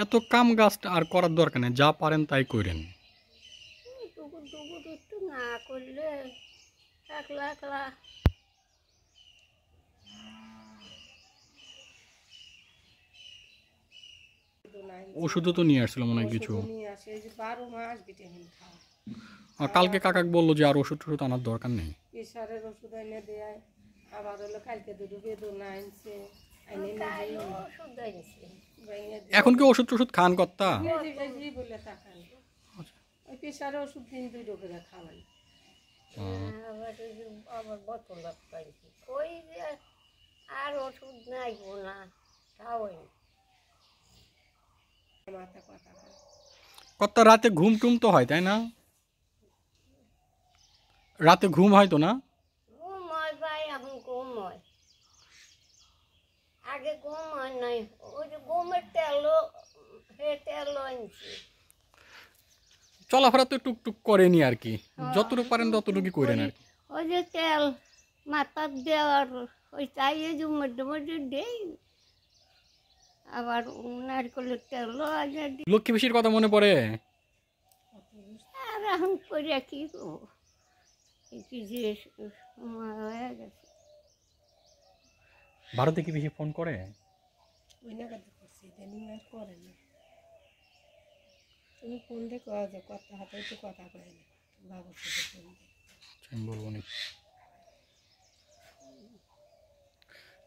এত কাম কাজ আর করার দরকার নেই, যা পারেন তাই করেন। একটু না করলে একলা একলা ওষুধও তো নিয়ে আসছিল মনে হয় কিছু। নিয়ে আসে, এই যে 12 মাস ভিটামিন খাওয়া। কালকে কাকাকে বললো যে আর ওষুধ টষুধ আনার দরকার নেই। প্রেশারের ওষুধ এনে দেয়, আবার হলো কালকে দুটো বেদনা আনছে, এনে নিজেই ওষুধ আনছে। এখন কি ওষুধ টষুধ খান কর্তা? বলে তাকান ওই প্রেশারের ওষুধ দিন 2 করে খাওয়াই। আবার বোতল পাইছি ওই যে আর ওষুধ নাই না খাওয়াই। মাথা কথা কর্তা রাতে ঘুম টুম তো হয় তাই না? রাতে ঘুম হয় তো না? ঘুম হয় ভাই, এখন ঘুম হয়, আগে ঘুম হয় নাই। ওই যে ঘুমের তেলও আনছি। চলাফেরা তো টুকটুক করেনি আর কি, যতটুকু পারেন ততটুকু করেন আর কি। ওই যে তেল মাথার দেওয়ার ওই চাইয়ে যে মধ্যে মধ্যে দেই, আবার নারকেলের তেলও আগে দিই। লক্ষ্মী পিসির কথা মনে পড়ে? আর এখন করে কি করবো, কি যে সময় হয়ে গেছে। ভারতে কি পিসি ফোন করে? ওই নাগাদ করছি, ইদানিং আর করে না। তুমি ফোন দিয়ে কয়া যাও, কথা হাতে একটু কথা কয় না, বাবুর সাথে ফোন দিয়ে। আমি বলবো না।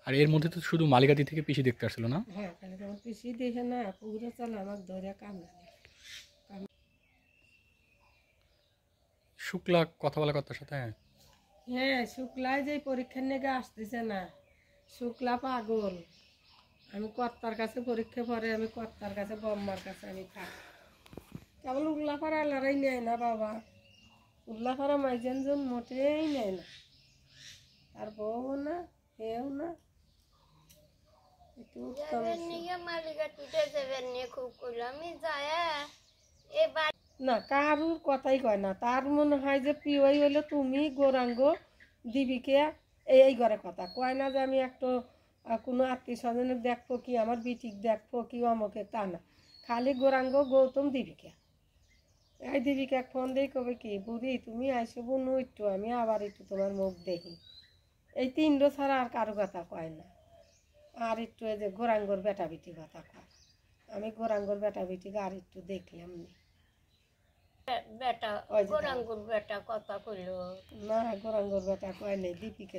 আর এর মধ্যে তো শুধু মালিকাতি থেকে পিসি দেখতে আসছিল না? হ্যাঁ, তাহলে তোমার পিসি দেখে না পুরো চাল আমার ধরে কামড়ালে। শুক্লা কথা বলা কর্তার সাথে? হ্যাঁ, শুক্লায় যে পরীক্ষার নেগে আসতেছে না, শুক্লা পাগল। আমি কর্তার কাছে পরীক্ষা পরে, আমি কর্তার কাছে বম্মার কাছে আমি থাকি। কেবল উল্লাপাড়া লড়াই নেয় না বাবা, উল্লাপাড়া মাইজানজন মোটেই নেয় না, আর বউ না হেও না। না কারুর কথাই কয় না, তার মনে হয় যে প্রিয়ই হলো তুমি, গৌরাঙ্গ, দীপিকা, এই ঘরে কথা কয় না যে আমি একটা কোনো আত্মীয় স্বজনের দেখবো কি আমার বিটিক দেখবো কি অমকে, তা না, খালি গৌরাঙ্গ, গৌতম, দীপিকা। এই দীপিকা ফোন দিয়ে কবে কি বুড়ি তুমি আইসো বোন একটু, আমি আবার একটু তোমার মুখ দেখি, এই 3 ছাড়া আর কারো কথা কয় না। আর একটু এই যে গৌরাঙ্গর বেটা বিটি কথা কয়, আমি গৌরাঙ্গর বেটা বিটিকে আর একটু দেখলাম বেটা, গৌরাঙ্গর বেটা কথা কইল না, গৌরাঙ্গর বেটা কয় নাই, দীপিকা।